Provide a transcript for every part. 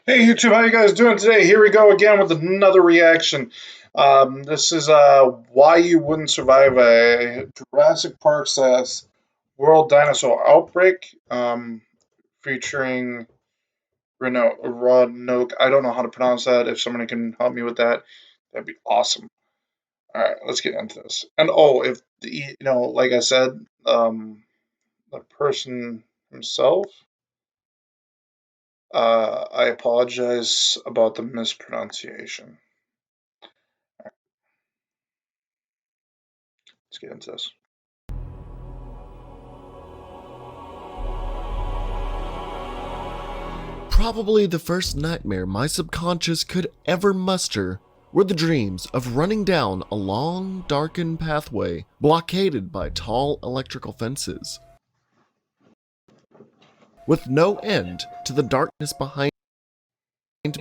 Hey YouTube, how you guys doing today? Here we go again with another reaction. This is why you wouldn't survive a Jurassic Park says World Dinosaur Outbreak, featuring Roanoke. I don't know how to pronounce that. If somebody can help me with that, that'd be awesome. All right, let's get into this. And if like I said, the person himself, I apologize about the mispronunciation. Let's get into this. Probably the first nightmare my subconscious could ever muster were the dreams of running down a long, darkened pathway blockaded by tall electrical fences, with no end to the darkness behind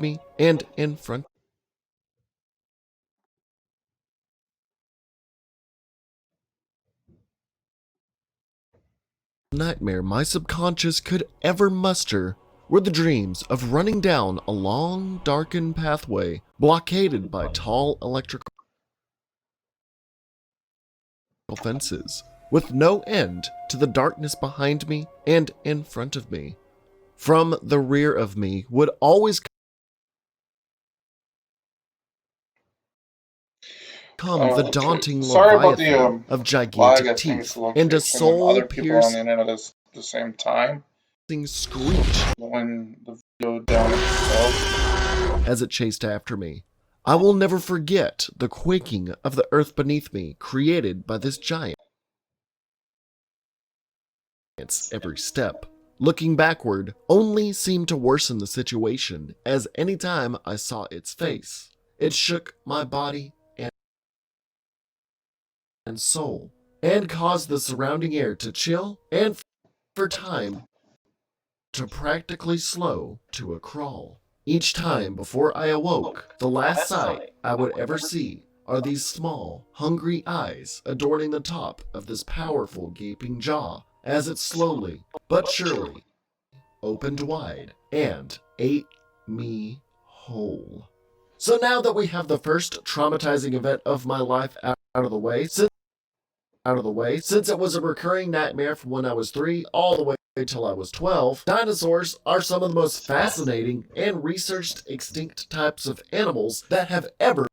me and in front. Nightmare my subconscious could ever muster were the dreams of running down a long, darkened pathway blockaded by tall electrical fences, with no end to the darkness behind me and in front of me. From the rear of me would always come the Okay. daunting Sorry about the leviathan of lag. gigantic I think it's teeth the and a location and other people are on the soul-piercing internet at the same time. screech Slowing the video down itself. as it chased after me. I will never forget the quaking of the earth beneath me created by this giant. Every step, looking backward, only seemed to worsen the situation, as any time I saw its face, it shook my body and soul, and caused the surrounding air to chill and for time to practically slow to a crawl. Each time before I awoke, the last sight I would ever see are these small, hungry eyes adorning the top of this powerful gaping jaw as it slowly but surely opened wide and ate me whole. So now that we have the first traumatizing event of my life out of the way, since it was a recurring nightmare from when I was 3 all the way till I was 12, dinosaurs are some of the most fascinating and researched extinct types of animals that have ever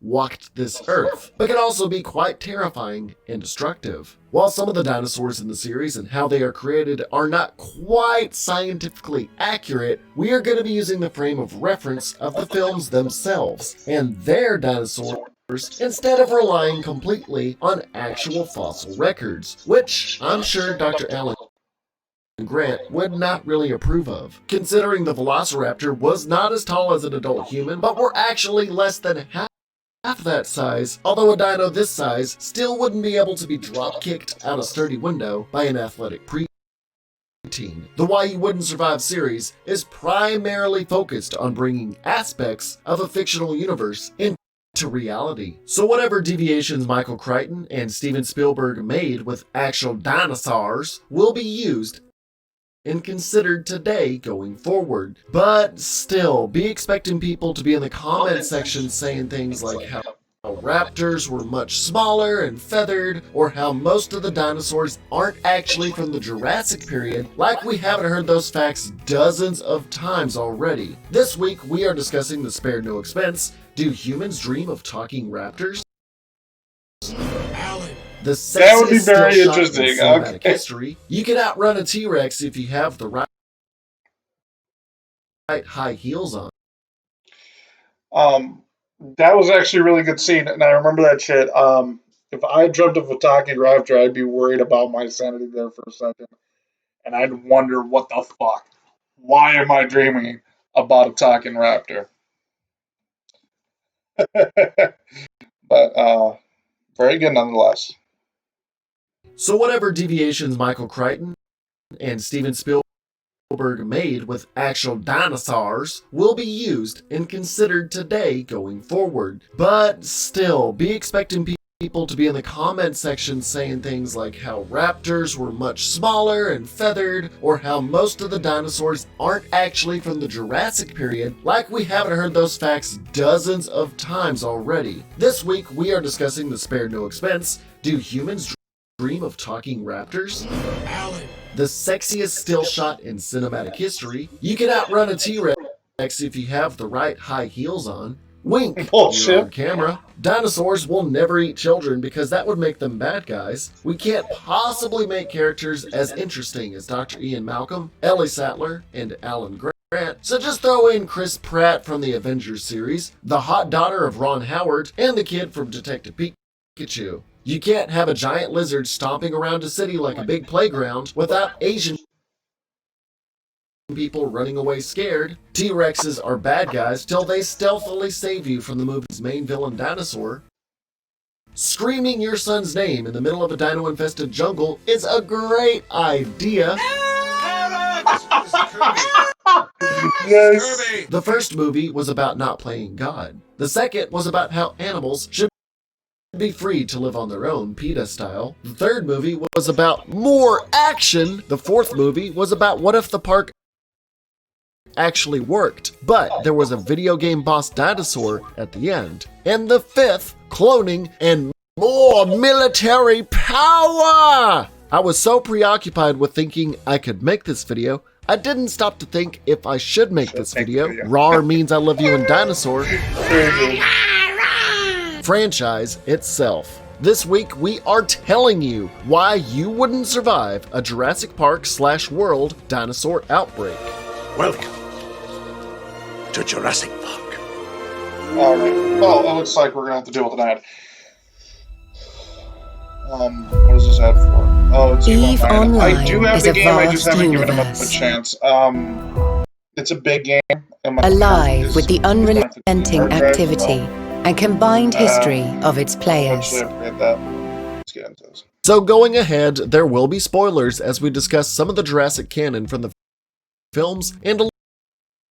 walked this earth, but can also be quite terrifying and destructive. While some of the dinosaurs in the series and how they are created are not quite scientifically accurate, we are going to be using the frame of reference of the films themselves and their dinosaurs instead of relying completely on actual fossil records, which I'm sure Dr. Alan Grant would not really approve of, considering the velociraptor was not as tall as an adult human, but were actually less than half that size, although a dino this size still wouldn't be able to be drop-kicked out a sturdy window by an athletic preteen. The Why You Wouldn't Survive series is primarily focused on bringing aspects of a fictional universe into reality. So whatever deviations Michael Crichton and Steven Spielberg made with actual dinosaurs will be used and considered today going forward. But still, be expecting people to be in the comment section saying things like how raptors were much smaller and feathered, or how most of the dinosaurs aren't actually from the Jurassic period, like we haven't heard those facts dozens of times already. This week, we are discussing the spared no expense. Do humans dream of talking raptors? The That would be sexiest still very shot in interesting. cinematic Okay. history. You can outrun a T-Rex if you have the right high heels on. That was actually a really good scene, and I remember that shit. If I dreamt of a talking raptor, I'd be worried about my sanity there for a second, and I'd wonder what the fuck. Why am I dreaming about a talking raptor? But very good nonetheless. So whatever deviations Michael Crichton and Steven Spielberg made with actual dinosaurs will be used and considered today going forward. But still, be expecting people to be in the comment section saying things like how raptors were much smaller and feathered, or how most of the dinosaurs aren't actually from the Jurassic period, like we haven't heard those facts dozens of times already. This week we are discussing the Spare No Expense. Do humans dream of talking raptors? Alan. The sexiest still shot in cinematic history. You can outrun a T-Rex if you have the right high heels on. Wink, you're on camera. Dinosaurs will never eat children because that would make them bad guys. We can't possibly make characters as interesting as Dr. Ian Malcolm, Ellie Sattler, and Alan Grant, so just throw in Chris Pratt from the Avengers series, the hot daughter of Ron Howard, and the kid from Detective Pikachu. You can't have a giant lizard stomping around a city like a big playground without Asian people running away scared. T-Rexes are bad guys till they stealthily save you from the movie's main villain, Dinosaur. Screaming your son's name in the middle of a dino-infested jungle is a great idea. Yes. The first movie was about not playing God. The second was about how animals should be free to live on their own, PETA style. The third movie was about more action. The fourth movie was about what if the park actually worked, but there was a video game boss dinosaur at the end. And the fifth, cloning and more military power! I was so preoccupied with thinking I could make this video, I didn't stop to think if I should make this video. RAR means I love you and Dinosaur. Franchise itself. This week we are telling you why you wouldn't survive a Jurassic Park/World dinosaur outbreak. Welcome to Jurassic Park. Alright. Well, it looks like we're gonna have to deal with an ad. What is this ad for? Oh, it's EVE Online I do have is the a game, I just vast haven't given him a universe. chance. It's a big game. And my Alive with the is unrelenting hard drive, activity and combined history of its players. Unfortunately, I forget that. Let's get into this. So going ahead, there will be spoilers as we discuss some of the Jurassic canon from the films and a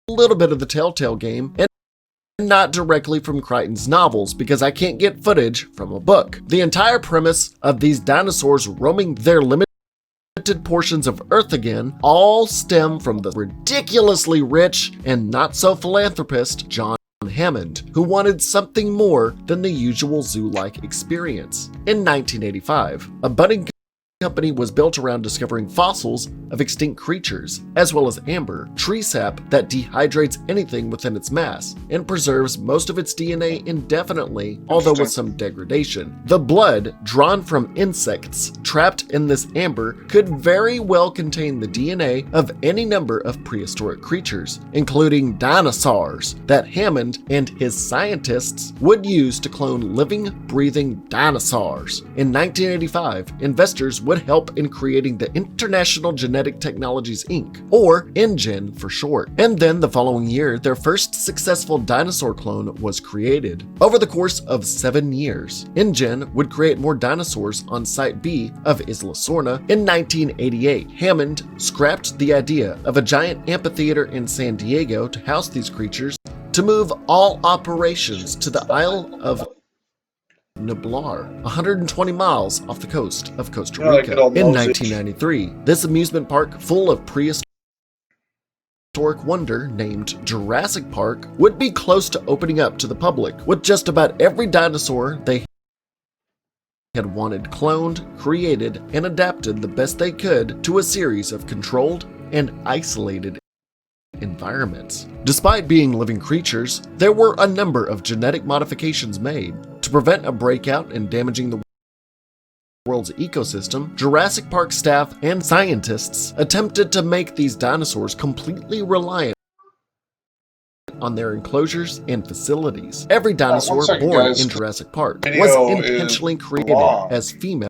little bit of the Telltale game, and not directly from Crichton's novels because I can't get footage from a book. The entire premise of these dinosaurs roaming their limited portions of Earth again all stem from the ridiculously rich and not so philanthropist John Hammond, who wanted something more than the usual zoo-like experience. In 1985, a budding company was built around discovering fossils of extinct creatures, as well as amber, tree sap that dehydrates anything within its mass and preserves most of its DNA indefinitely, although with some degradation. The blood drawn from insects trapped in this amber could very well contain the DNA of any number of prehistoric creatures, including dinosaurs, that Hammond and his scientists would use to clone living, breathing dinosaurs. In 1985, investors would help in creating the International Genetic Technologies Inc., or InGen for short. And then the following year, their first successful dinosaur clone was created. Over the course of 7 years, InGen would create more dinosaurs on Site B of Isla Sorna. In 1988, Hammond scrapped the idea of a giant amphitheater in San Diego to house these creatures to move all operations to the Isle of Nublar, 120 miles off the coast of Costa Rica. In 1993, this amusement park full of prehistoric wonder named Jurassic Park would be close to opening up to the public, with just about every dinosaur they had wanted cloned, created, and adapted the best they could to a series of controlled and isolated environments. Despite being living creatures, there were a number of genetic modifications made to prevent a breakout and damaging the world's ecosystem. Jurassic Park staff and scientists attempted to make these dinosaurs completely reliant on their enclosures and facilities. Every dinosaur born in Jurassic Park was intentionally created as female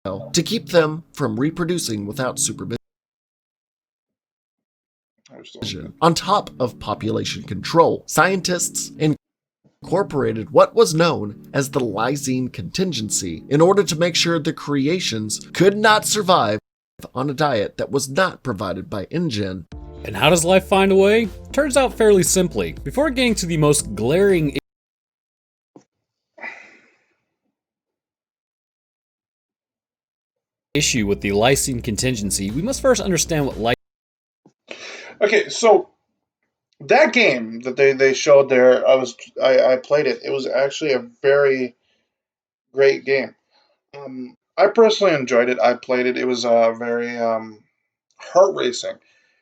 to keep them from reproducing without supervision. On top of population control, scientists incorporated what was known as the lysine contingency in order to make sure the creations could not survive on a diet that was not provided by InGen. And how does life find a way? Turns out fairly simply. Before getting to the most glaring issue with the lysine contingency, we must first understand what Okay, so that game that they showed there, I played it. It was actually a very great game. I personally enjoyed it. I played it. It was very heart racing.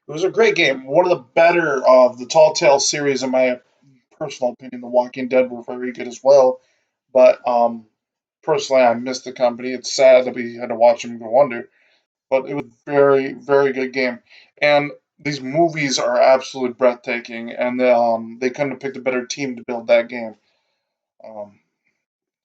It was a great game. One of the better of the Tall Tales series, in my personal opinion. The Walking Dead were very good as well, but personally, I missed the company. It's sad that we had to watch them go under, but it was very, very good game. And these movies are absolutely breathtaking, and they couldn't have picked a better team to build that game. Um,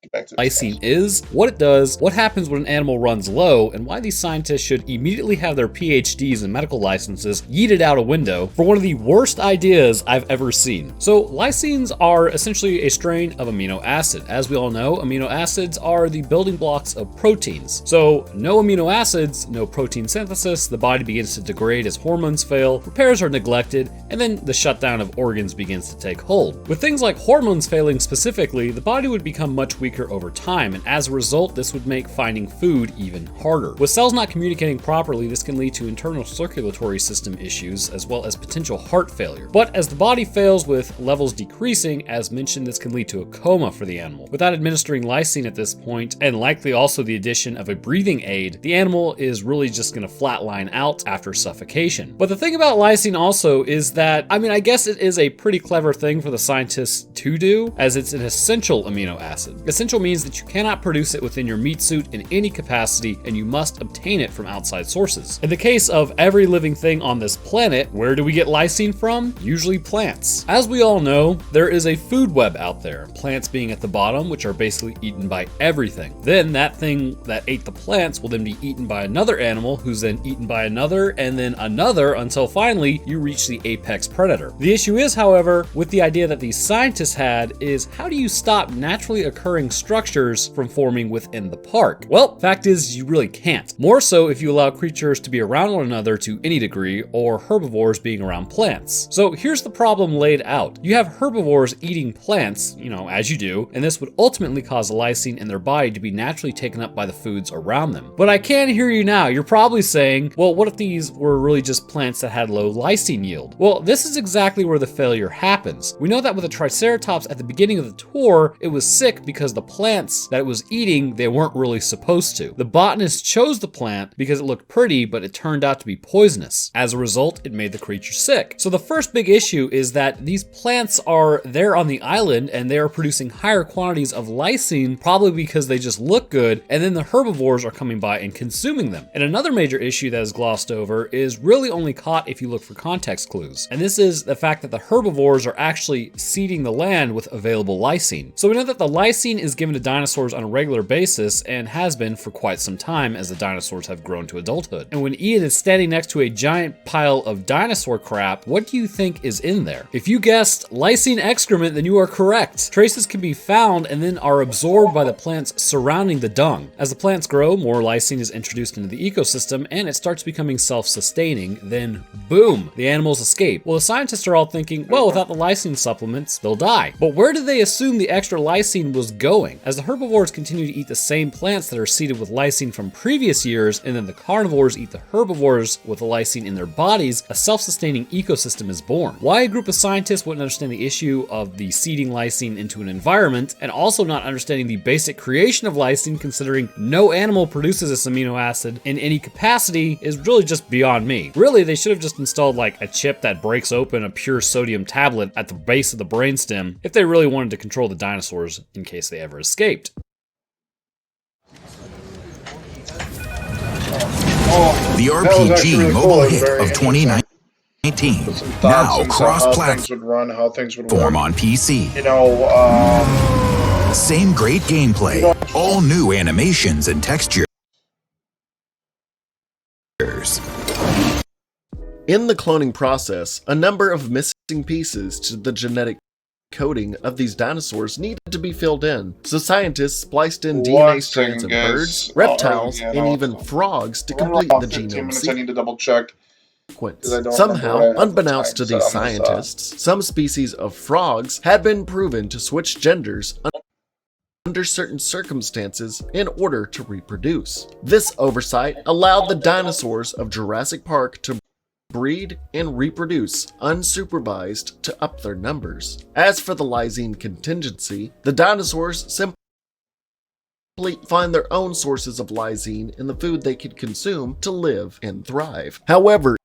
Get back to the lysine discussion. is, what it does, what happens when an animal runs low, and why these scientists should immediately have their PhDs and medical licenses yeeted out a window for one of the worst ideas I've ever seen. So lysines are essentially a strain of amino acid. As we all know, amino acids are the building blocks of proteins. So no amino acids, no protein synthesis, the body begins to degrade as hormones fail, repairs are neglected, and then the shutdown of organs begins to take hold. With things like hormones failing specifically, the body would become much weaker over time, and as a result, this would make finding food even harder. With cells not communicating properly, this can lead to internal circulatory system issues, as well as potential heart failure. But as the body fails with levels decreasing, as mentioned, this can lead to a coma for the animal. Without administering lysine at this point, and likely also the addition of a breathing aid, the animal is really just going to flatline out after suffocation. But the thing about lysine also is that, I guess it is a pretty clever thing for the scientists to do, as it's an essential amino acid. Essential means that you cannot produce it within your meat suit in any capacity, and you must obtain it from outside sources. In the case of every living thing on this planet, where do we get lysine from? Usually plants. As we all know, there is a food web out there, plants being at the bottom, which are basically eaten by everything. Then that thing that ate the plants will then be eaten by another animal, who's then eaten by another, and then another, until finally you reach the apex predator. The issue is, however, with the idea that these scientists had, is how do you stop naturally occurring structures from forming within the park? Well, fact is, you really can't. More so if you allow creatures to be around one another to any degree, or herbivores being around plants. So here's the problem laid out. You have herbivores eating plants, as you do, and this would ultimately cause lysine in their body to be naturally taken up by the foods around them. But I can hear you now. You're probably saying, well, what if these were really just plants that had low lysine yield? Well, this is exactly where the failure happens. We know that with the Triceratops at the beginning of the tour, it was sick because the plants that it was eating, they weren't really supposed to. The botanist chose the plant because it looked pretty, but it turned out to be poisonous. As a result, it made the creature sick. So the first big issue is that these plants are there on the island and they are producing higher quantities of lysine, probably because they just look good, and then the herbivores are coming by and consuming them. And another major issue that is glossed over is really only caught if you look for context clues. And this is the fact that the herbivores are actually seeding the land with available lysine. So we know that the lysine is given to dinosaurs on a regular basis and has been for quite some time as the dinosaurs have grown to adulthood. And when Ian is standing next to a giant pile of dinosaur crap, what do you think is in there? If you guessed lysine excrement, then you are correct. Traces can be found and then are absorbed by the plants surrounding the dung. As the plants grow, more lysine is introduced into the ecosystem and it starts becoming self-sustaining. Then boom, the animals escape. Well, the scientists are all thinking, well, without the lysine supplements, they'll die. But where did they assume the extra lysine was going? As the herbivores continue to eat the same plants that are seeded with lysine from previous years, and then the carnivores eat the herbivores with the lysine in their bodies, a self-sustaining ecosystem is born. Why a group of scientists wouldn't understand the issue of the seeding lysine into an environment, and also not understanding the basic creation of lysine, considering no animal produces this amino acid in any capacity, is really just beyond me. Really, they should have just installed like a chip that breaks open a pure sodium tablet at the base of the brainstem if they really wanted to control the dinosaurs in case they ever escaped. The RPG mobile hit of 2019, now cross-platform how things would work. on PC. You know, Same great gameplay, all new animations and textures. In the cloning process, a number of missing pieces to the genetic coding of these dinosaurs needed to be filled in, so scientists spliced in DNA strands of birds, reptiles, and even frogs to complete the genome I need to double check. sequence. I don't Somehow, remember what I had unbeknownst to to these time, so I'm gonna scientists, some species of frogs had been proven to switch genders under certain circumstances in order to reproduce. This oversight allowed the dinosaurs of Jurassic Park to breed and reproduce unsupervised to up their numbers. As for the lysine contingency, the dinosaurs simply find their own sources of lysine in the food they could consume to live and thrive. However,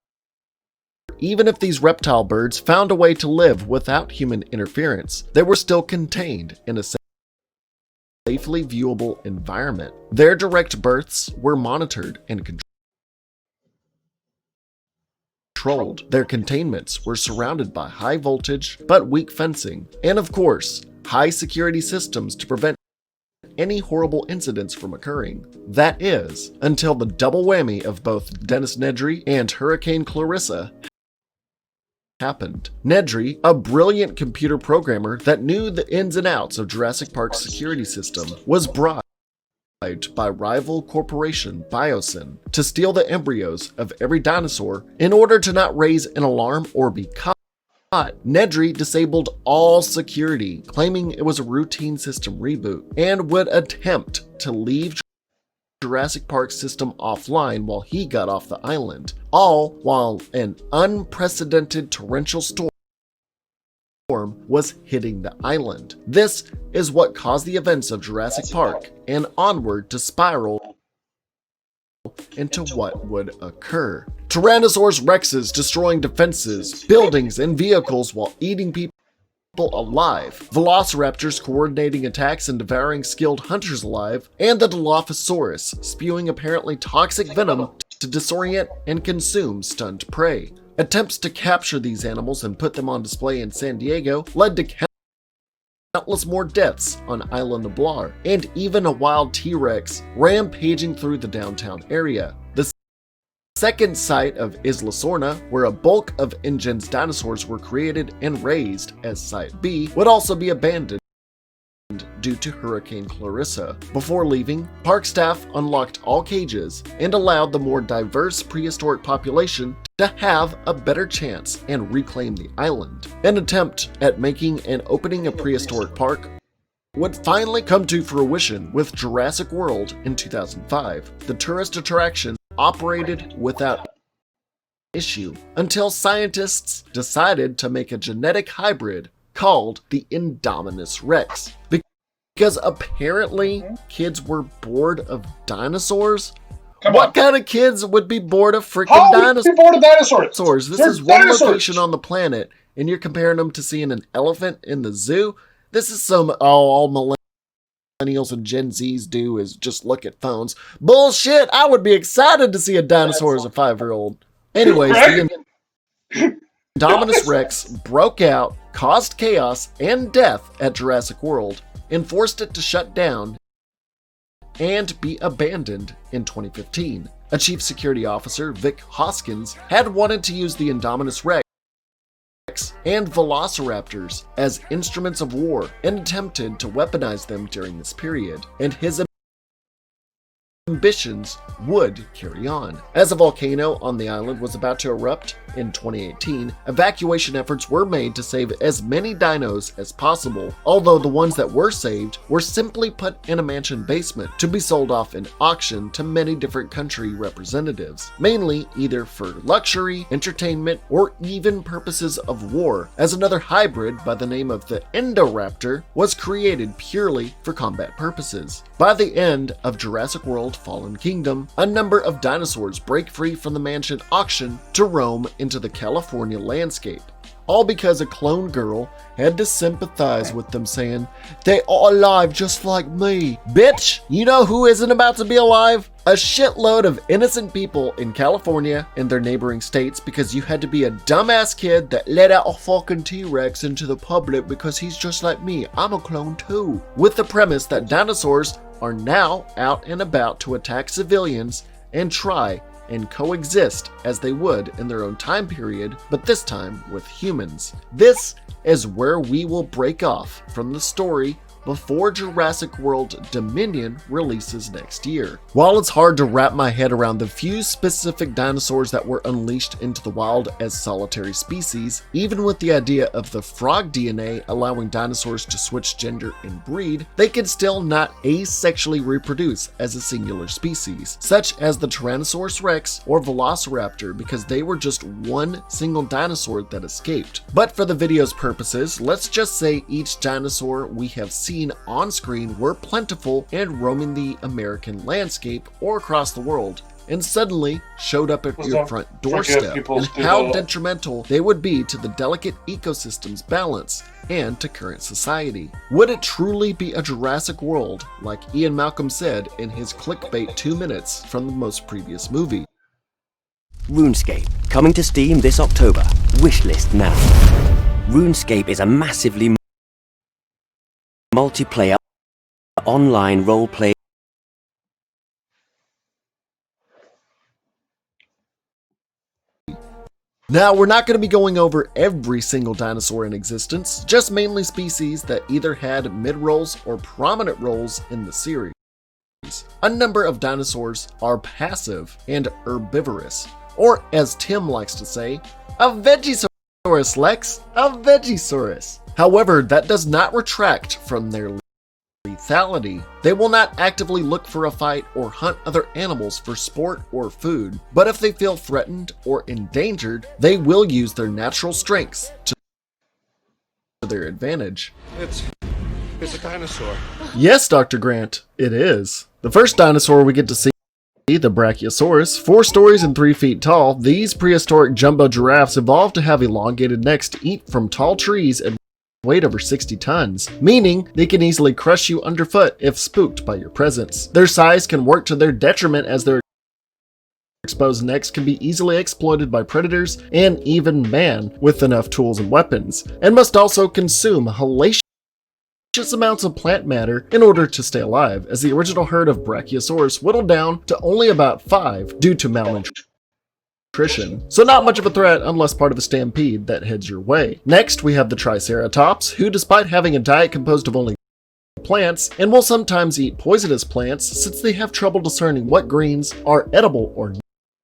even if these reptile birds found a way to live without human interference, they were still contained in a safely viewable environment. Their direct births were monitored and controlled. Their containments were surrounded by high voltage but weak fencing, and of course, high security systems to prevent any horrible incidents from occurring. That is, until the double whammy of both Dennis Nedry and Hurricane Clarissa happened. Nedry, a brilliant computer programmer that knew the ins and outs of Jurassic Park's security system, was bribed by rival corporation Biosyn to steal the embryos of every dinosaur in order to not raise an alarm or be caught. Nedry disabled all security, claiming it was a routine system reboot, and would attempt to leave Jurassic Park's system offline while he got off the island, all while an unprecedented torrential storm was hitting the island. This is what caused the events of Jurassic Park and onward to spiral into what would occur. Tyrannosaurus rexes destroying defenses, buildings, and vehicles while eating people alive, velociraptors coordinating attacks and devouring skilled hunters alive, and the Dilophosaurus spewing apparently toxic venom to disorient and consume stunned prey. Attempts to capture these animals and put them on display in San Diego led to countless more deaths on Isla Nublar, and even a wild T-Rex rampaging through the downtown area. The second site of Isla Sorna, where a bulk of InGen's dinosaurs were created and raised as Site B, would also be abandoned due to Hurricane Clarissa. Before leaving, park staff unlocked all cages and allowed the more diverse prehistoric population to have a better chance and reclaim the island. An attempt at making and opening a prehistoric park would finally come to fruition with Jurassic World in 2005. The tourist attraction operated without issue until scientists decided to make a genetic hybrid called the Indominus Rex. Because apparently kids were bored of dinosaurs. What kind of kids would be bored of freaking dinosaurs? Be bored of dinosaurs? This is one location on the planet, and you're comparing them to seeing an elephant in the zoo? This is some all millennials and Gen Zs do is just look at phones. Bullshit! I would be excited to see a dinosaur as a 5-year-old. Anyways, the Indominus Rex broke out, caused chaos and death at Jurassic World, and forced it to shut down and be abandoned in 2015. A chief security officer, Vic Hoskins, had wanted to use the Indominus Rex and velociraptors as instruments of war and attempted to weaponize them during this period, and his ambitions would carry on. As a volcano on the island was about to erupt in 2018, evacuation efforts were made to save as many dinos as possible, although the ones that were saved were simply put in a mansion basement to be sold off in auction to many different country representatives, mainly either for luxury, entertainment, or even purposes of war, as another hybrid by the name of the Indoraptor was created purely for combat purposes. By the end of Jurassic World Fallen Kingdom, a number of dinosaurs break free from the mansion auction to roam into the California landscape, all because a clone girl had to sympathize with them, saying, "They are alive just like me." Bitch, you know who isn't about to be alive? A shitload of innocent people in California and their neighboring states, because you had to be a dumbass kid that let out a fucking T-Rex into the public because he's just like me. I'm a clone too. With the premise that dinosaurs are now out and about to attack civilians and try and coexist as they would in their own time period, but this time with humans. This is where we will break off from the story before Jurassic World Dominion releases next year. While it's hard to wrap my head around the few specific dinosaurs that were unleashed into the wild as solitary species, even with the idea of the frog DNA allowing dinosaurs to switch gender and breed, they can still not asexually reproduce as a singular species, such as the Tyrannosaurus rex or Velociraptor, because they were just one single dinosaur that escaped. But for the video's purposes, let's just say each dinosaur we have seen on screen were plentiful and roaming the American landscape or across the world, and suddenly showed up at your front doorstep, and how detrimental they would be to the delicate ecosystem's balance and to current society. Would it truly be a Jurassic World, like Ian Malcolm said in his clickbait 2 minutes from the most previous movie? RuneScape, coming to Steam this October. Wishlist now. RuneScape is a massively multiplayer online role-play. Now, we're not going to be going over every single dinosaur in existence, just mainly species that either had mid-roles or prominent roles in the series. A number of dinosaurs are passive and herbivorous, or as Tim likes to say, a Vegisaurus, Lex, a Vegisaurus. However, that does not retract from their lethality. They will not actively look for a fight or hunt other animals for sport or food, but if they feel threatened or endangered, they will use their natural strengths to their advantage. It's a dinosaur. Yes, Dr. Grant, it is. The first dinosaur we get to see, the Brachiosaurus, 4 stories and 3 feet tall. These prehistoric jumbo giraffes evolved to have elongated necks to eat from tall trees and weighed over 60 tons, meaning they can easily crush you underfoot if spooked by your presence. Their size can work to their detriment, as their exposed necks can be easily exploited by predators and even man with enough tools and weapons, and must also consume hellacious amounts of plant matter in order to stay alive, as the original herd of Brachiosaurus whittled down to only about 5 due to malnutrition. So not much of a threat unless part of a stampede that heads your way. Next, we have the Triceratops, who despite having a diet composed of only plants, and will sometimes eat poisonous plants since they have trouble discerning what greens are edible or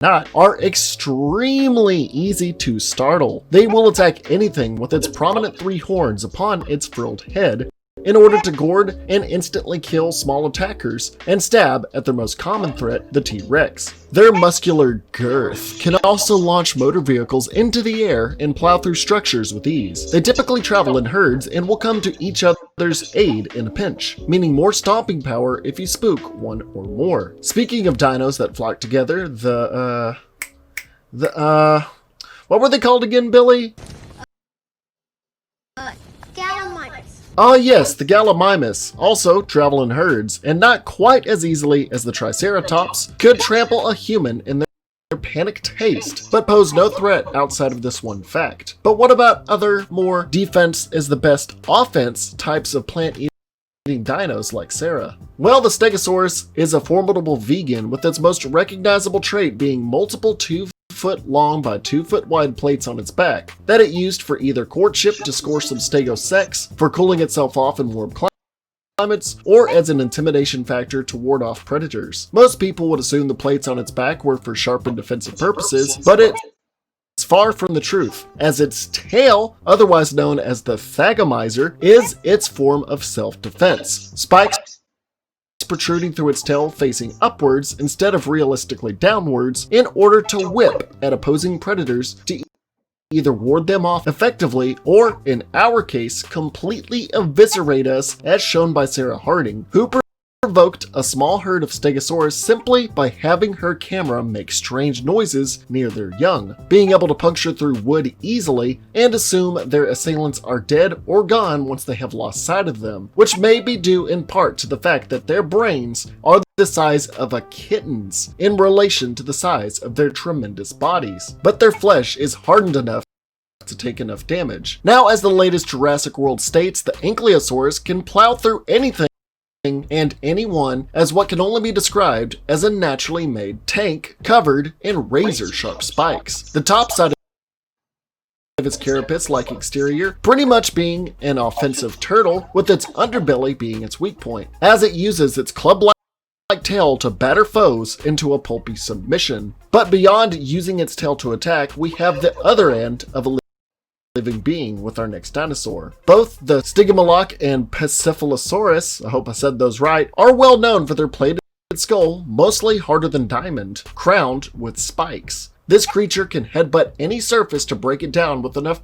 not, are extremely easy to startle. They will attack anything with its prominent 3 horns upon its frilled head, in order to gourd and instantly kill small attackers and stab at their most common threat, the T-Rex. Their muscular girth can also launch motor vehicles into the air and plow through structures with ease. They typically travel in herds and will come to each other's aid in a pinch, meaning more stomping power if you spook one or more. Speaking of dinos that flock together, what were they called again, Billy? Ah yes, the Gallimimus also travel in herds, and not quite as easily as the Triceratops, could trample a human in their panicked haste, but pose no threat outside of this one fact. But what about other, more defense is the best offense types of plant-eating dinos like Sarah? Well, the Stegosaurus is a formidable vegan, with its most recognizable trait being multiple 2-foot long by 2-foot wide plates on its back that it used for either courtship to score some stego sex, for cooling itself off in warm climates, or as an intimidation factor to ward off predators. Most people would assume the plates on its back were for sharp and defensive purposes, but it's far from the truth, as its tail, otherwise known as the thagomizer, is its form of self-defense. Spikes protruding through its tail facing upwards instead of realistically downwards, in order to whip at opposing predators to either ward them off effectively or, in our case, completely eviscerate us, as shown by Sarah Harding, who provoked a small herd of Stegosaurus simply by having her camera make strange noises near their young, being able to puncture through wood easily and assume their assailants are dead or gone once they have lost sight of them, which may be due in part to the fact that their brains are the size of a kitten's in relation to the size of their tremendous bodies, but their flesh is hardened enough to take enough damage. Now, as the latest Jurassic World states, the Ankylosaurus can plow through anything and anyone as what can only be described as a naturally made tank covered in razor-sharp spikes. The top side its carapace-like exterior pretty much being an offensive turtle, with its underbelly being its weak point, as it uses its club-like tail to batter foes into a pulpy submission. But beyond using its tail to attack, we have the other end of a living being with our next dinosaur. Both the Stygimoloch and Pachycephalosaurus, I hope I said those right, are well known for their plated skull, mostly harder than diamond, crowned with spikes. This creature can headbutt any surface to break it down with enough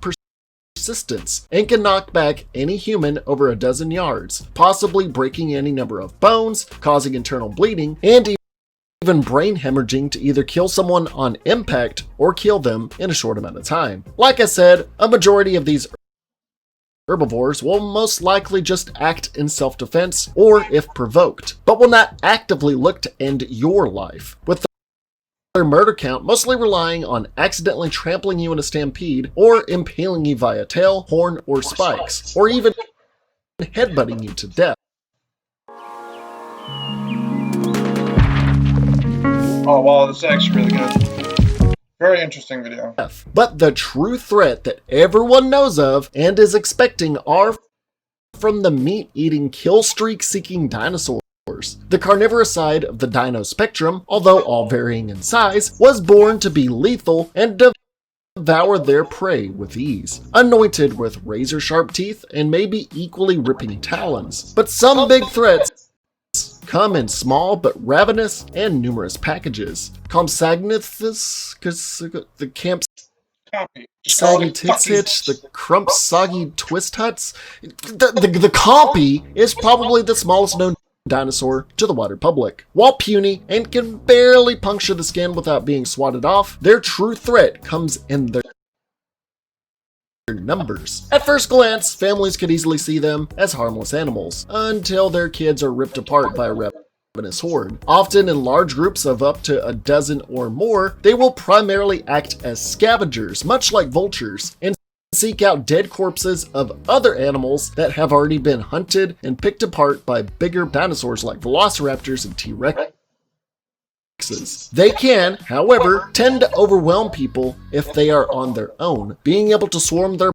persistence, and can knock back any human over a dozen yards, possibly breaking any number of bones, causing internal bleeding, and even brain hemorrhaging to either kill someone on impact or kill them in a short amount of time. Like I said, a majority of these herbivores will most likely just act in self-defense or if provoked, but will not actively look to end your life, with their murder count mostly relying on accidentally trampling you in a stampede or impaling you via tail, horn, or spikes, or even headbutting you to death. Oh, wow, this is actually really good. Very interesting video. But the true threat that everyone knows of and is expecting are from the meat-eating, kill-streak-seeking dinosaurs. The carnivorous side of the dino spectrum, although all varying in size, was born to be lethal and devour their prey with ease, anointed with razor-sharp teeth and maybe equally ripping talons. But some big threats come in small but ravenous and numerous packages. Compsognathus, the Saggy Tits Hitch, the Crump Soggy Twist Huts. The Compy is probably the smallest known dinosaur to the wider public. While puny and can barely puncture the skin without being swatted off, their true threat comes in their numbers. At first glance, families could easily see them as harmless animals, until their kids are ripped apart by a ravenous horde. Often in large groups of up to a dozen or more, they will primarily act as scavengers, much like vultures, and seek out dead corpses of other animals that have already been hunted and picked apart by bigger dinosaurs like velociraptors and T-Rex. They can, however, tend to overwhelm people if they are on their own, being able to swarm their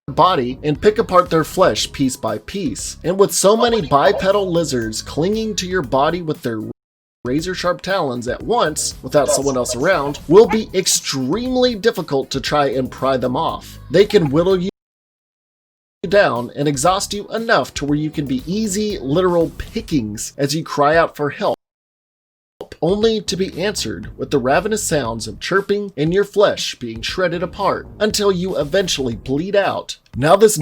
body and pick apart their flesh piece by piece. And with so many bipedal lizards clinging to your body with their razor-sharp talons at once, without someone else around, will be extremely difficult to try and pry them off. They can whittle you down and exhaust you enough to where you can be easy, literal pickings as you cry out for help, only to be answered with the ravenous sounds of chirping and your flesh being shredded apart until you eventually bleed out. Now this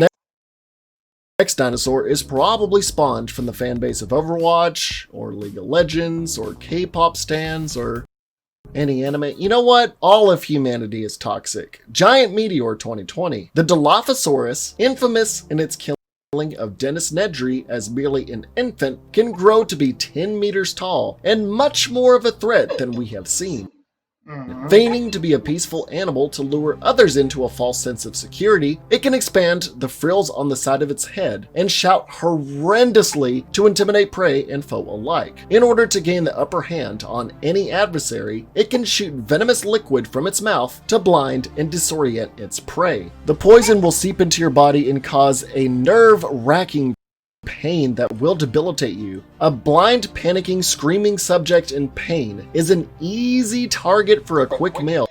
next dinosaur is probably spawned from the fanbase of Overwatch, or League of Legends, or K-pop stans, or any anime. You know what? All of humanity is toxic. Giant Meteor 2020. The Dilophosaurus, infamous in its killing of Dennis Nedry as merely an infant, can grow to be 10 meters tall and much more of a threat than we have seen. Feigning to be a peaceful animal to lure others into a false sense of security, it can expand the frills on the side of its head and shout horrendously to intimidate prey and foe alike. In order to gain the upper hand on any adversary, it can shoot venomous liquid from its mouth to blind and disorient its prey. The poison will seep into your body and cause a nerve-wracking pain that will debilitate you. A blind, panicking, screaming subject in pain is an easy target for a quick meal,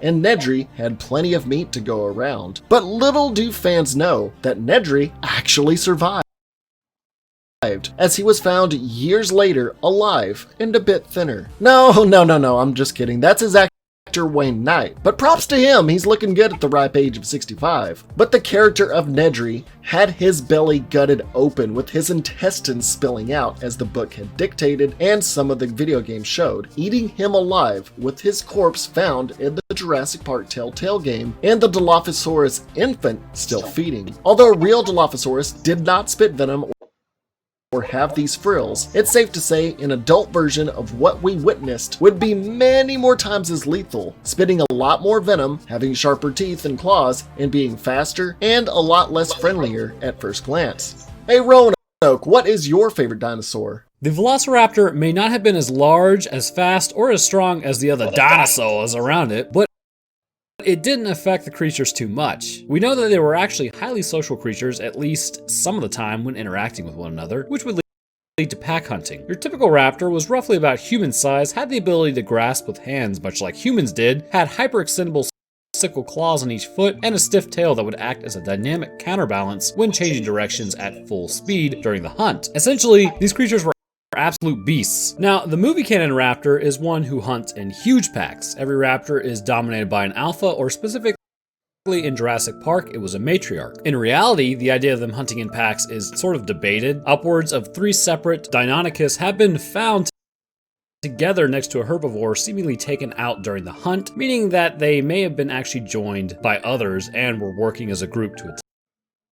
and Nedry had plenty of meat to go around. But little do fans know that Nedry actually survived, as he was found years later alive and a bit thinner. No, I'm just kidding. That's his actor Wayne Knight, but props to him, he's looking good at the ripe age of 65. But the character of Nedry had his belly gutted open with his intestines spilling out as the book had dictated and some of the video game showed, eating him alive with his corpse found in the Jurassic Park Telltale game and the Dilophosaurus infant still feeding. Although a real Dilophosaurus did not spit venom or have these frills, it's safe to say an adult version of what we witnessed would be many more times as lethal, spitting a lot more venom, having sharper teeth and claws, and being faster and a lot less friendlier at first glance. Hey Roanoke, what is your favorite dinosaur? The Velociraptor may not have been as large, as fast, or as strong as the other dinosaurs around it, but it didn't affect the creatures too much. We know that they were actually highly social creatures, at least some of the time when interacting with one another, which would lead to pack hunting. Your typical raptor was roughly about human size, had the ability to grasp with hands much like humans did, had hyperextendable sickle claws on each foot, and a stiff tail that would act as a dynamic counterbalance when changing directions at full speed during the hunt. Essentially, these creatures were absolute beasts. Now, the movie canon raptor is one who hunts in huge packs. Every raptor is dominated by an alpha, or specifically in Jurassic Park, it was a matriarch. In reality, the idea of them hunting in packs is sort of debated. Upwards of 3 separate Deinonychus have been found together next to a herbivore, seemingly taken out during the hunt, meaning that they may have been actually joined by others and were working as a group to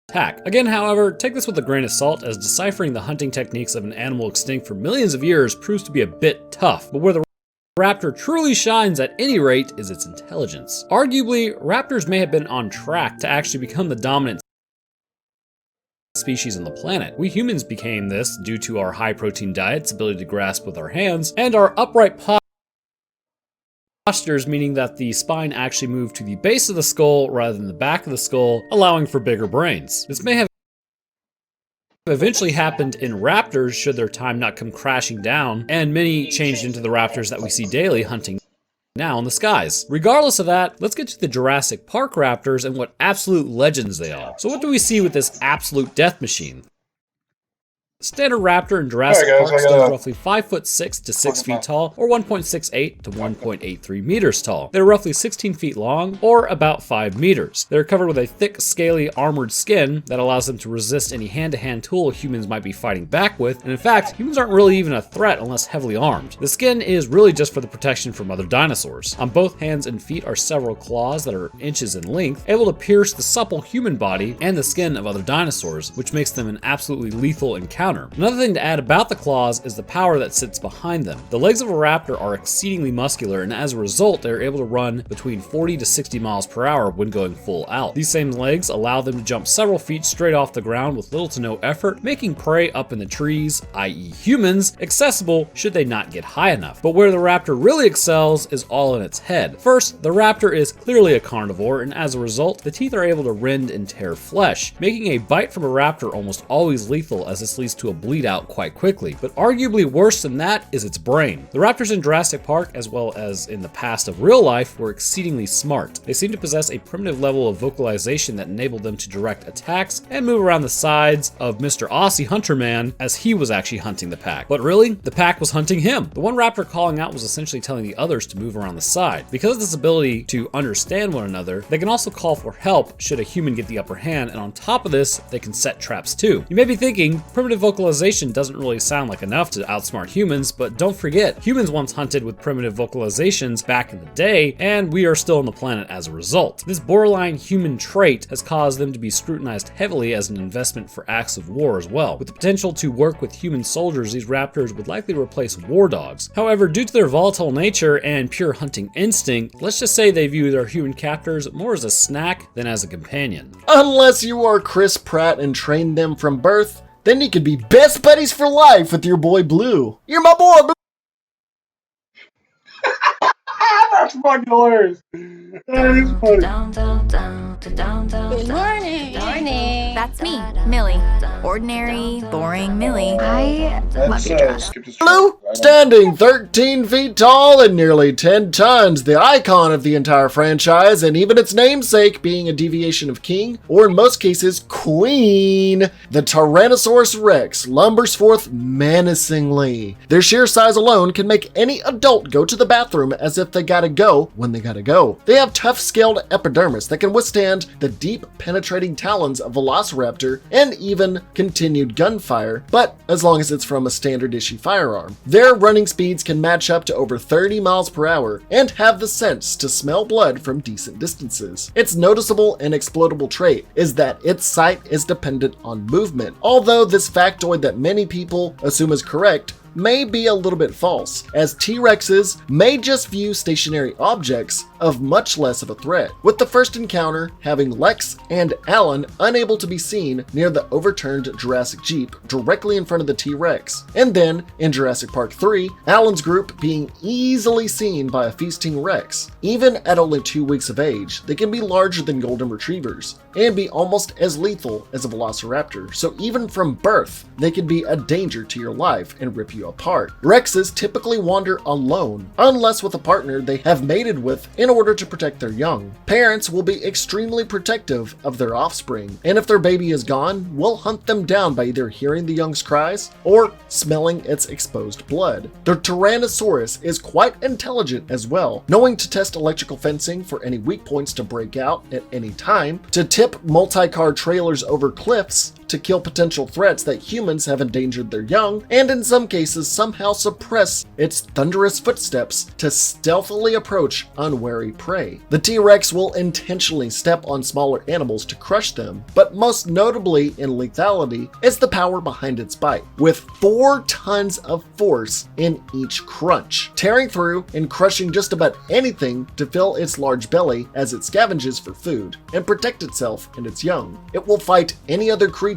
attack. Again, however, take this with a grain of salt, as deciphering the hunting techniques of an animal extinct for millions of years proves to be a bit tough, but where the raptor truly shines at any rate is its intelligence. Arguably, raptors may have been on track to actually become the dominant species on the planet. We humans became this due to our high protein diets, ability to grasp with our hands, and our upright postures, meaning that the spine actually moved to the base of the skull rather than the back of the skull, allowing for bigger brains. This may have eventually happened in raptors should their time not come crashing down, and many changed into the raptors that we see daily hunting now in the skies. Regardless of that, let's get to the Jurassic Park raptors and what absolute legends they are. So what do we see with this absolute death machine? Standard raptor in Jurassic Park stands roughly 5'6" to 6 feet tall, or 1.68 to 1.83 meters tall. They're roughly 16 feet long, or about 5 meters. They're covered with a thick, scaly, armored skin that allows them to resist any hand-to-hand tool humans might be fighting back with, and in fact, humans aren't really even a threat unless heavily armed. The skin is really just for the protection from other dinosaurs. On both hands and feet are several claws that are inches in length, able to pierce the supple human body and the skin of other dinosaurs, which makes them an absolutely lethal encounter. Another thing to add about the claws is the power that sits behind them. The legs of a raptor are exceedingly muscular, and as a result, they're able to run between 40 to 60 miles per hour when going full out. These same legs allow them to jump several feet straight off the ground with little to no effort, making prey up in the trees, i.e. humans, accessible should they not get high enough. But where the raptor really excels is all in its head. First, the raptor is clearly a carnivore, and as a result, the teeth are able to rend and tear flesh, making a bite from a raptor almost always lethal, as this leads to a bleed out quite quickly. But arguably worse than that is its brain. The raptors in Jurassic Park, as well as in the past of real life, were exceedingly smart. They seem to possess a primitive level of vocalization that enabled them to direct attacks and move around the sides of Mr. Aussie Hunter Man as he was actually hunting the pack. But really, the pack was hunting him. The one raptor calling out was essentially telling the others to move around the side. Because of this ability to understand one another, they can also call for help should a human get the upper hand, and on top of this, they can set traps too. You may be thinking, primitive vocalization doesn't really sound like enough to outsmart humans, but don't forget, humans once hunted with primitive vocalizations back in the day, and we are still on the planet as a result. This borderline human trait has caused them to be scrutinized heavily as an investment for acts of war as well. With the potential to work with human soldiers, these raptors would likely replace war dogs. However, due to their volatile nature and pure hunting instinct, let's just say they view their human captors more as a snack than as a companion. Unless you are Chris Pratt and trained them from birth, then you could be best buddies for life with your boy Blue. You're my boy, Blue. That's fucking hilarious. That is funny. Good morning. Morning. That's me, Millie. Ordinary, boring Millie. I love your dress. Blue, standing 13 feet tall and nearly 10 tons, the icon of the entire franchise, and even its namesake being a deviation of king, or in most cases, queen, the Tyrannosaurus Rex lumbers forth menacingly. Their sheer size alone can make any adult go to the bathroom as if they gotta go when they gotta go. They have tough scaled epidermis that can withstand the deep penetrating talons of Velociraptor and even continued gunfire, but as long as it's from a standard issue firearm. Their running speeds can match up to over 30 miles per hour and have the sense to smell blood from decent distances. Its noticeable and exploitable trait is that its sight is dependent on movement, although this factoid that many people assume is correct may be a little bit false, as T-Rexes may just view stationary objects of much less of a threat, with the first encounter having Lex and Alan unable to be seen near the overturned Jurassic Jeep directly in front of the T-Rex, and then in Jurassic Park 3, Alan's group being easily seen by a feasting Rex. Even at only 2 weeks of age, they can be larger than golden retrievers and be almost as lethal as a velociraptor, so even from birth, they can be a danger to your life and rip you apart. Rexes typically wander alone, unless with a partner they have mated with in order to protect their young. Parents will be extremely protective of their offspring, and if their baby is gone, will hunt them down by either hearing the young's cries or smelling its exposed blood. The Tyrannosaurus is quite intelligent as well, knowing to test electrical fencing for any weak points to break out at any time, to tip multi-car trailers over cliffs, to kill potential threats that humans have endangered their young, and in some cases somehow suppress its thunderous footsteps to stealthily approach unwary prey. The T-Rex will intentionally step on smaller animals to crush them, but most notably in lethality is the power behind its bite, with 4 tons of force in each crunch, tearing through and crushing just about anything to fill its large belly as it scavenges for food and protect itself and its young. It will fight any other creature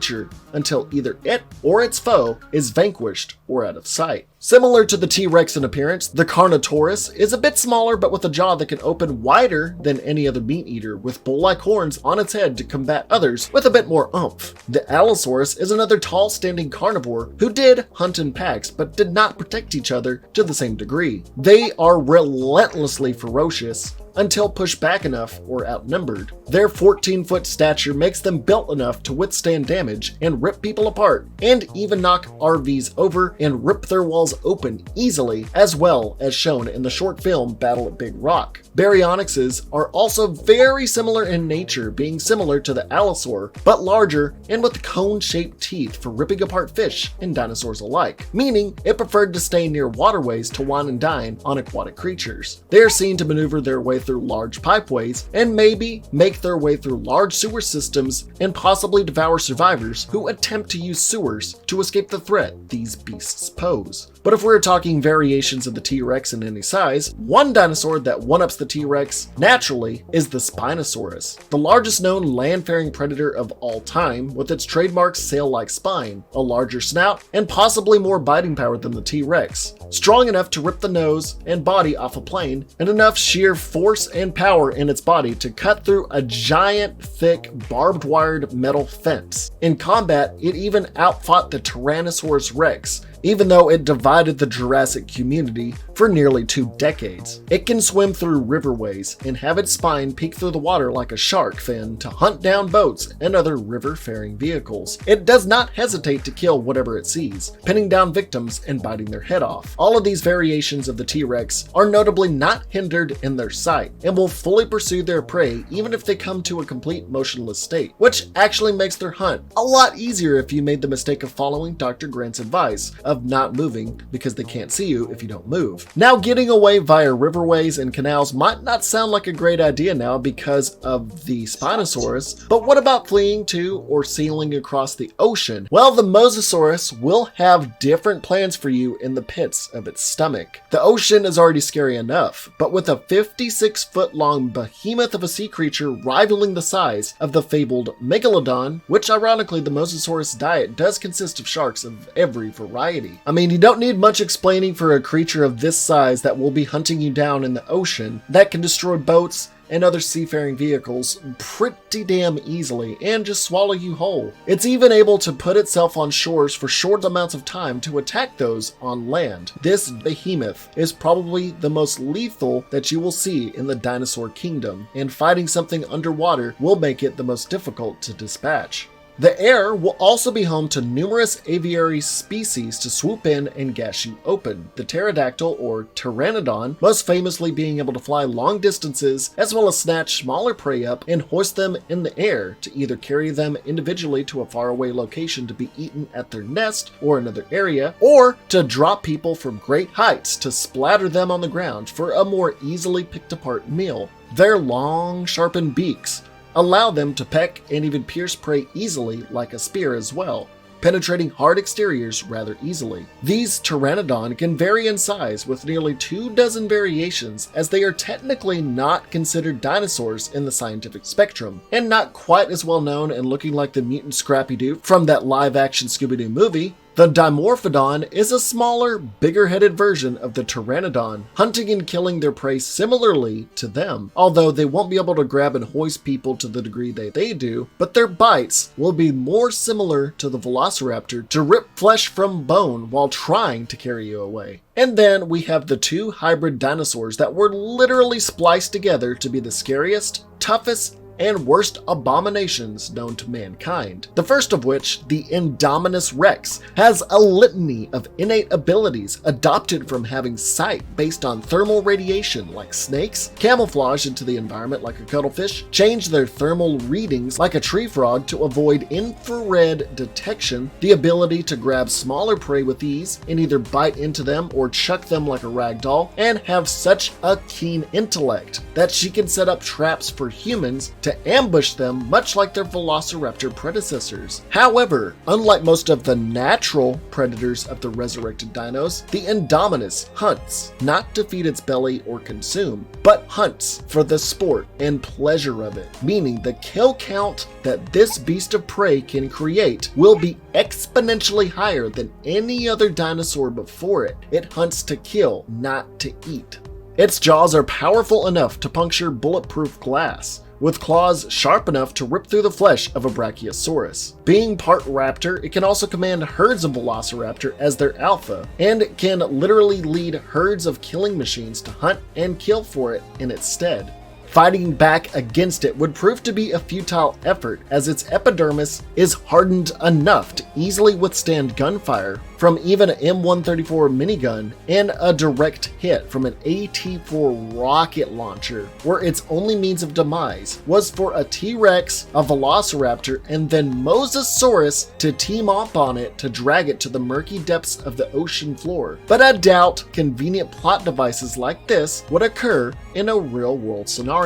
until either it or its foe is vanquished or out of sight. Similar to the T-Rex in appearance, the Carnotaurus is a bit smaller but with a jaw that can open wider than any other meat eater, with bull-like horns on its head to combat others with a bit more oomph. The Allosaurus is another tall standing carnivore who did hunt in packs but did not protect each other to the same degree. They are relentlessly ferocious until pushed back enough or outnumbered. Their 14-foot stature makes them built enough to withstand damage and rip people apart, and even knock RVs over and rip their walls open easily, as well as shown in the short film Battle at Big Rock. Baryonyxes are also very similar in nature, being similar to the Allosaur, but larger and with cone-shaped teeth for ripping apart fish and dinosaurs alike, meaning it preferred to stay near waterways to wine and dine on aquatic creatures. They are seen to maneuver their way through large pipeways and maybe make their way through large sewer systems and possibly devour survivors who attempt to use sewers to escape the threat these beasts pose. But if we're talking variations of the T-Rex in any size, one dinosaur that one-ups the T-Rex naturally is the Spinosaurus, the largest known land-faring predator of all time, with its trademark sail-like spine, a larger snout, and possibly more biting power than the T-Rex, strong enough to rip the nose and body off a plane, and enough sheer force and power in its body to cut through a giant, thick, barbed-wired metal fence. In combat, it even outfought the Tyrannosaurus Rex, even though it divided the Jurassic community for nearly 2 decades. It can swim through riverways and have its spine peek through the water like a shark fin to hunt down boats and other river-faring vehicles. It does not hesitate to kill whatever it sees, pinning down victims and biting their head off. All of these variations of the T-Rex are notably not hindered in their sight and will fully pursue their prey even if they come to a complete motionless state, which actually makes their hunt a lot easier if you made the mistake of following Dr. Grant's advice of not moving because they can't see you if you don't move. Now, getting away via riverways and canals might not sound like a great idea now because of the Spinosaurus, but what about fleeing to or sailing across the ocean? Well, the Mosasaurus will have different plans for you in the pits of its stomach. The ocean is already scary enough, but with a 56-foot-long behemoth of a sea creature rivaling the size of the fabled Megalodon, which ironically the Mosasaurus diet does consist of sharks of every variety. I mean, you don't need much explaining for a creature of this size that will be hunting you down in the ocean, that can destroy boats and other seafaring vehicles pretty damn easily and just swallow you whole. It's even able to put itself on shores for short amounts of time to attack those on land. This behemoth is probably the most lethal that you will see in the dinosaur kingdom, and fighting something underwater will make it the most difficult to dispatch. The air will also be home to numerous aviary species to swoop in and gash you open, the pterodactyl or pteranodon most famously being able to fly long distances as well as snatch smaller prey up and hoist them in the air to either carry them individually to a faraway location to be eaten at their nest or another area, or to drop people from great heights to splatter them on the ground for a more easily picked apart meal. Their long, sharpened beaks allow them to peck and even pierce prey easily like a spear as well. penetrating hard exteriors rather easily. These pteranodon can vary in size with nearly 24 variations, as they are technically not considered dinosaurs in the scientific spectrum, and not quite as well known and looking like the mutant Scrappy-Doo from that live-action Scooby-Doo movie. The Dimorphodon is a smaller, bigger-headed version of the Pteranodon, hunting and killing their prey similarly to them, although they won't be able to grab and hoist people to the degree they do, but their bites will be more similar to the Velociraptor to rip flesh from bone while trying to carry you away. And then we have the two hybrid dinosaurs that were literally spliced together to be the scariest, toughest, and worst abominations known to mankind. The first of which, the Indominus Rex, has a litany of innate abilities adopted from having sight based on thermal radiation like snakes, camouflage into the environment like a cuttlefish, change their thermal readings like a tree frog to avoid infrared detection, the ability to grab smaller prey with ease and either bite into them or chuck them like a rag doll, and have such a keen intellect that she can set up traps for humans to ambush them, much like their Velociraptor predecessors. However, unlike most of the natural predators of the resurrected dinos, the Indominus hunts not to feed its belly or consume, but hunts for the sport and pleasure of it, meaning the kill count that this beast of prey can create will be exponentially higher than any other dinosaur before it. It hunts to kill, not to eat. Its jaws are powerful enough to puncture bulletproof glass, with claws sharp enough to rip through the flesh of a Brachiosaurus. Being part raptor, it can also command herds of Velociraptor as their alpha, and it can literally lead herds of killing machines to hunt and kill for it in its stead. Fighting back against it would prove to be a futile effort, as its epidermis is hardened enough to easily withstand gunfire from even an M134 minigun and a direct hit from an AT-4 rocket launcher, where its only means of demise was for a T-Rex, a Velociraptor, and then Mosasaurus to team up on it to drag it to the murky depths of the ocean floor. But I doubt convenient plot devices like this would occur in a real-world scenario.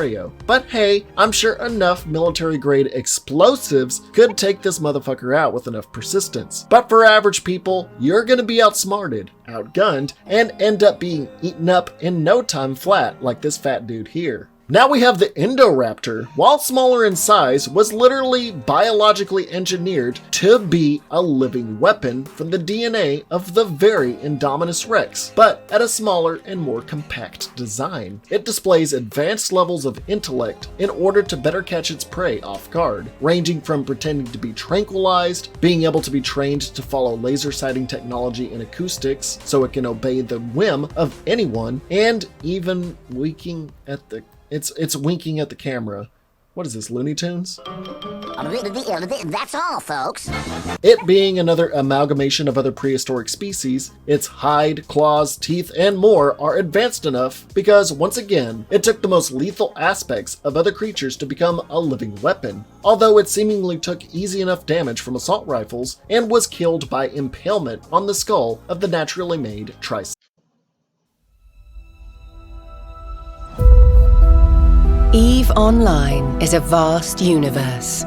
But hey, I'm sure enough military-grade explosives could take this motherfucker out with enough persistence. But for average people, you're gonna be outsmarted, outgunned, and end up being eaten up in no time flat like this fat dude here. Now we have the Indoraptor. While smaller in size, was literally biologically engineered to be a living weapon from the DNA of the very Indominus Rex, but at a smaller and more compact design. It displays advanced levels of intellect in order to better catch its prey off guard, ranging from pretending to be tranquilized, being able to be trained to follow laser sighting technology and acoustics so it can obey the whim of anyone, and even winking at the It's winking at the camera. What is this, Looney Tunes? That's all, folks. It being another amalgamation of other prehistoric species, its hide, claws, teeth, and more are advanced enough because, once again, it took the most lethal aspects of other creatures to become a living weapon, although it seemingly took easy enough damage from assault rifles and was killed by impalement on the skull of the naturally made Triceratops. EVE Online is a vast universe.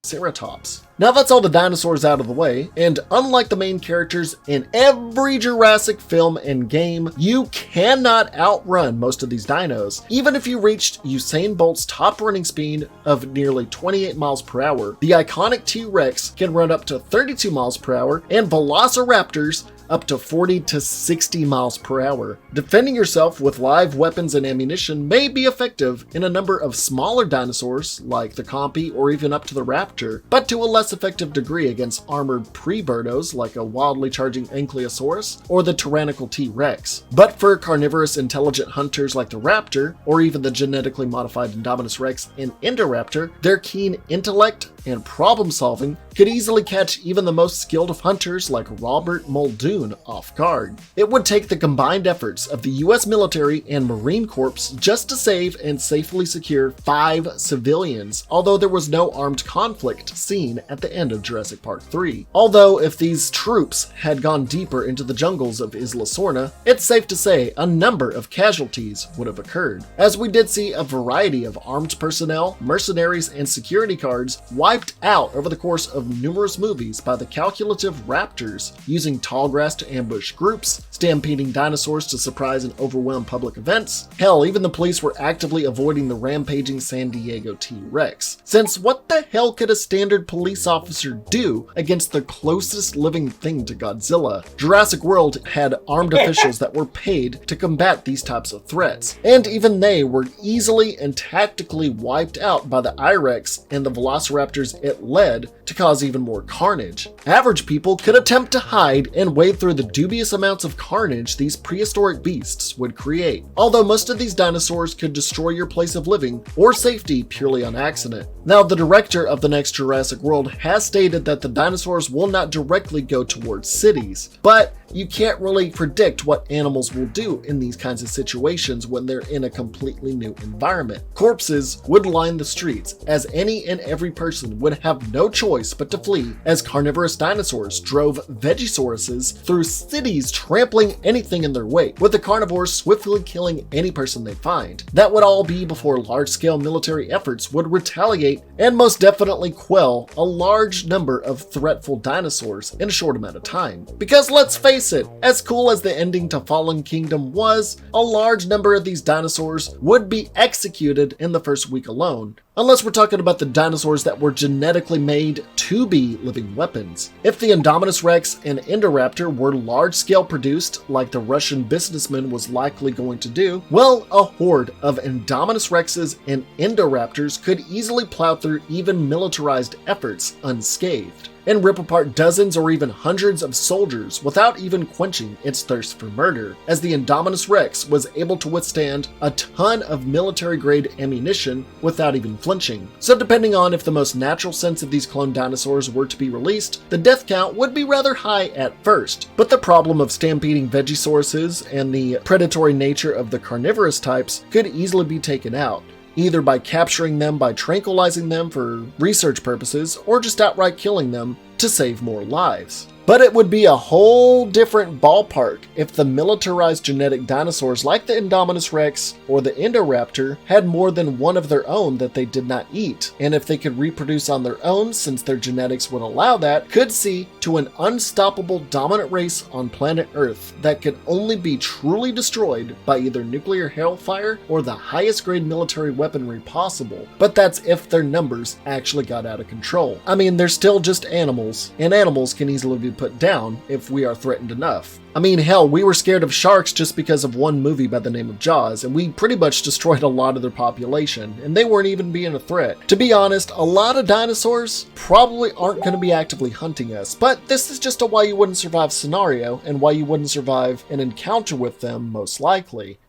Ceratops. Now that's all the dinosaurs out of the way, and unlike the main characters in every Jurassic film and game, you cannot outrun most of these dinos. Even if you reached Usain Bolt's top running speed of nearly 28 miles per hour, the iconic T-Rex can run up to 32 miles per hour, and Velociraptors up to 40 to 60 miles per hour. Defending yourself with live weapons and ammunition may be effective in a number of smaller dinosaurs like the Compy or even up to the Raptor, but to a less effective degree against armored pre-birdos like a wildly charging Ankylosaurus or the tyrannical T-Rex. But for carnivorous intelligent hunters like the Raptor, or even the genetically modified Indominus Rex and Indoraptor, their keen intellect and problem solving could easily catch even the most skilled of hunters like Robert Muldoon Boone off guard. It would take the combined efforts of the US military and Marine Corps just to save and safely secure 5 civilians, although there was no armed conflict seen at the end of Jurassic Park 3. Although if these troops had gone deeper into the jungles of Isla Sorna, it's safe to say a number of casualties would have occurred, as we did see a variety of armed personnel, mercenaries, and security guards wiped out over the course of numerous movies by the calculative raptors, using tall grass to ambush groups, stampeding dinosaurs to surprise and overwhelm public events. Hell, even the police were actively avoiding the rampaging San Diego T-Rex. Since what the hell could a standard police officer do against the closest living thing to Godzilla? Jurassic World had armed officials that were paid to combat these types of threats, and even they were easily and tactically wiped out by the I-Rex and the velociraptors it led to cause even more carnage. Average people could attempt to hide and wade through the dubious amounts of carnage these prehistoric beasts would create, although most of these dinosaurs could destroy your place of living or safety purely on accident. Now, the director of the next Jurassic World has stated that the dinosaurs will not directly go towards cities, but you can't really predict what animals will do in these kinds of situations when they're in a completely new environment. Corpses would line the streets, as any and every person would have no choice but to flee, as carnivorous dinosaurs drove Vegisauruses through cities, trampling anything in their wake, with the carnivores swiftly killing any person they find. That would all be before large-scale military efforts would retaliate and most definitely quell a large number of threatful dinosaurs in a short amount of time. Because let's face it, as cool as the ending to Fallen Kingdom was, a large number of these dinosaurs would be executed in the first week alone. Unless we're talking about the dinosaurs that were genetically made to be living weapons. If the Indominus Rex and Indoraptor were large-scale produced, like the Russian businessman was likely going to do, well, a horde of Indominus Rexes and Indoraptors could easily plow through even militarized efforts unscathed, and rip apart dozens or even hundreds of soldiers without even quenching its thirst for murder, as the Indominus Rex was able to withstand a ton of military-grade ammunition without even flinching. So depending on if the most natural sense of these clone dinosaurs were to be released, the death count would be rather high at first, but the problem of stampeding Vegisauruses and the predatory nature of the carnivorous types could easily be taken out, either by capturing them by tranquilizing them for research purposes, or just outright killing them to save more lives. But it would be a whole different ballpark if the militarized genetic dinosaurs like the Indominus Rex or the Indoraptor had more than one of their own that they did not eat, and if they could reproduce on their own since their genetics would allow that, could see to an unstoppable dominant race on planet Earth that could only be truly destroyed by either nuclear hellfire or the highest grade military weaponry possible. But that's if their numbers actually got out of control. I mean, they're still just animals, and animals can easily be put down if we are threatened enough. I mean, hell, we were scared of sharks just because of one movie by the name of Jaws, and we pretty much destroyed a lot of their population, and they weren't even being a threat. To be honest, a lot of dinosaurs probably aren't going to be actively hunting us, but this is just a why you wouldn't survive scenario, and why you wouldn't survive an encounter with them most likely.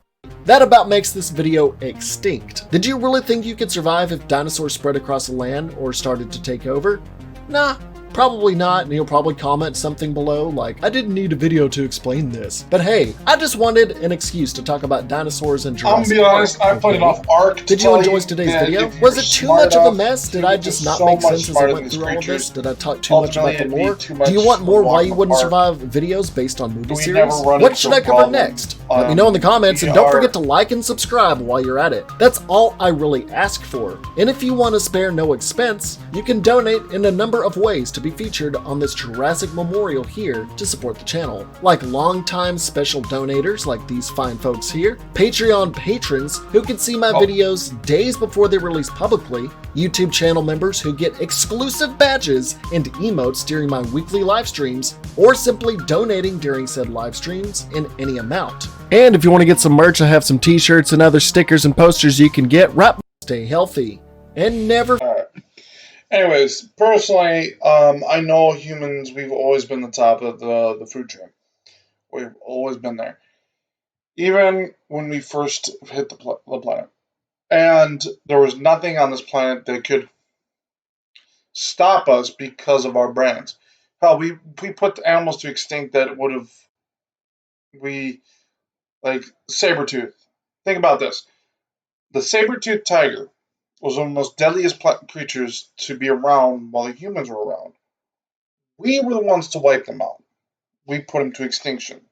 That about makes this video extinct. Did you really think you could survive if dinosaurs spread across the land or started to take over? Nah. Probably not, and you'll probably comment something below like, I didn't need a video to explain this. But hey, I just wanted an excuse to talk about dinosaurs and Jurassic Park. I'm gonna be honest, I played enough Ark. Did you enjoy today's video? Was it too much of a mess? Did I just not make sense as I went through all of this? Did I talk too much about the lore? Do you want more Why You Wouldn't Survive videos based on movie series? What should I cover next? Let me know in the comments, and don't forget to like and subscribe while you're at it. That's all I really ask for. And if you want to spare no expense, you can donate in a number of ways to be featured on this Jurassic Memorial here to support the channel, like longtime special donators like these fine folks here, Patreon patrons who can see my videos days before they release publicly, YouTube channel members who get exclusive badges and emotes during my weekly live streams, or simply donating during said live streams in any amount. And if you want to get some merch, I have some t-shirts and other stickers and posters you can get. Stay healthy and never... Anyways, personally, I know humans, we've always been the top of the food chain. We've always been there. Even when we first hit the planet. And there was nothing on this planet that could stop us because of our brains. Hell, we put animals to extinct that would have like saber-tooth. Think about this: the saber-toothed tiger was one of the most deadliest creatures to be around while the humans were around. We were the ones to wipe them out. We put them to extinction.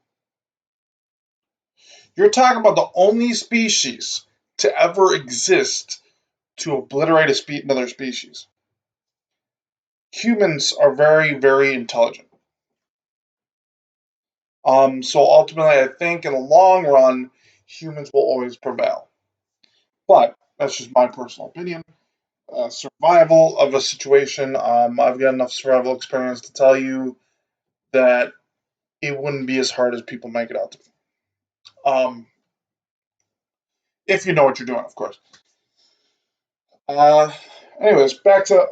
You're talking about the only species to ever exist to obliterate another species. Humans are very, very intelligent. So ultimately, I think in the long run, humans will always prevail. But that's just my personal opinion. Survival of a situation, I've got enough survival experience to tell you that it wouldn't be as hard as people make it out to be. If you know what you're doing, of course. Uh, Anyways, back to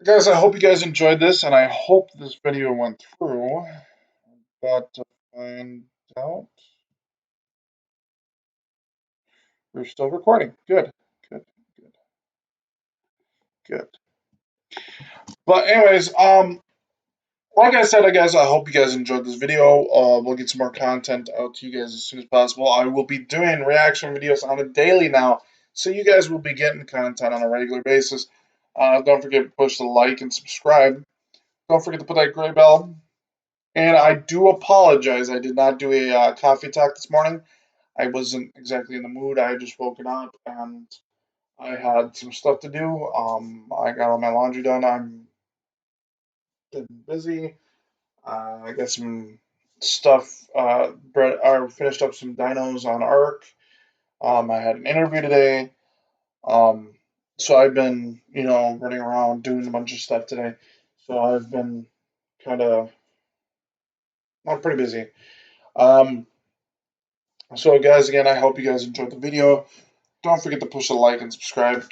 guys. I hope you guys enjoyed this, and I hope this video went through. But to find out, we're still recording. Good, good, good, good. But anyways, like I said, guys, I hope you guys enjoyed this video. We'll get some more content out to you guys as soon as possible. I will be doing reaction videos on a daily now, so you guys will be getting content on a regular basis. Don't forget to push the like and subscribe. Don't forget to put that gray bell. And I do apologize. I did not do a coffee talk this morning. I wasn't exactly in the mood. I had just woken up and I had some stuff to do. I got all my laundry done. I'm been busy. I got some stuff. I finished up some dinos on Arc. I had an interview today. So I've been, running around doing a bunch of stuff today. So I've been I'm pretty busy. So guys, again, I hope you guys enjoyed the video. Don't forget to push the like and subscribe.